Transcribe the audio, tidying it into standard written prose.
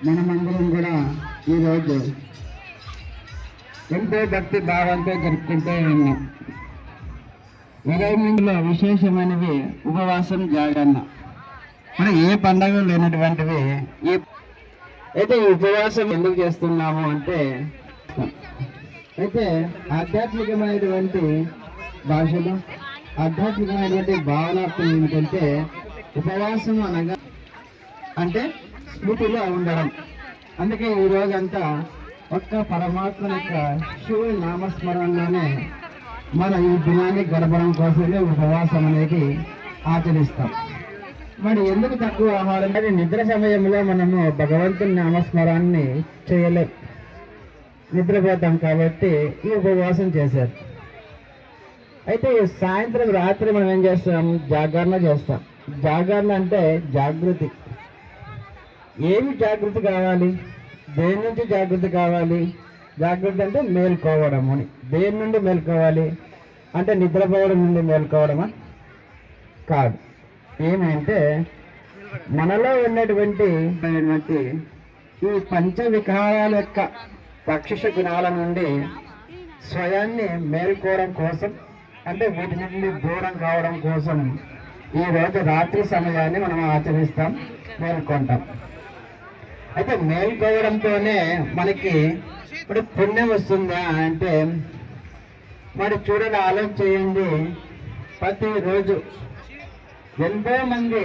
మనమందరం కూడా ఈరోజు ఎంతో భక్తి భావంతో జరుపుకుంటూ ఉన్నాం. ఉదయంలో విశేషమైనవి ఉపవాసం, జాగరణ. మరి ఏ పండగ లేనటువంటివి అయితే ఈ ఉపవాసం ఎందుకు చేస్తున్నాము అంటే, అయితే ఆధ్యాత్మికమైనటువంటి భాషలో ఆధ్యాత్మికమైనటువంటి భావనార్థం ఏమిటంటే, ఉపవాసం అనగా అంటే స్మృతిలో ఉండడం. అందుకే ఈ రోజంతా ఒక్క పరమాత్మ యొక్క శివుని నామస్మరణలోనే మన ఈ దినాన్ని గడపడం కోసమే ఉపవాసం అనేది ఆచరిస్తాం. మరి ఎందుకు తక్కువ ఆహారం అంటే, నిద్ర సమయంలో మనము భగవంతుని నామస్మరాన్ని చేయలేం, నిద్రపోతాం. కాబట్టి ఈ ఉపవాసం చేశారు. అయితే సాయంత్రం రాత్రి మనం ఏం చేస్తాం? జాగరణ చేస్తాం. జాగరణ అంటే జాగృతి. ఏమి జాగృతి కావాలి? దేని నుంచి జాగృతి కావాలి? జాగృతి అంటే మేల్కోవడం అని. దేని నుండి మేల్కోవాలి అంటే నిద్రపోవడం నుండి మేల్కోవడమా? కాదు. ఏమంటే మనలో ఉన్నటువంటి ఈ పంచవికారాల యొక్క రాక్షస గుణాల నుండి స్వయాన్ని మేల్కోవడం కోసం, అంటే వీటి నుండి దూరం కావడం కోసం ఈరోజు రాత్రి సమయాన్ని మనం ఆచరిస్తాం, మేల్కొంటాం. అయితే మేల్కోవడంతోనే మనకి ఇప్పుడు పుణ్యం వస్తుందా అంటే, మరి చూడండి, ఆలోచన చేయండి. ప్రతిరోజు ఎంతో మంది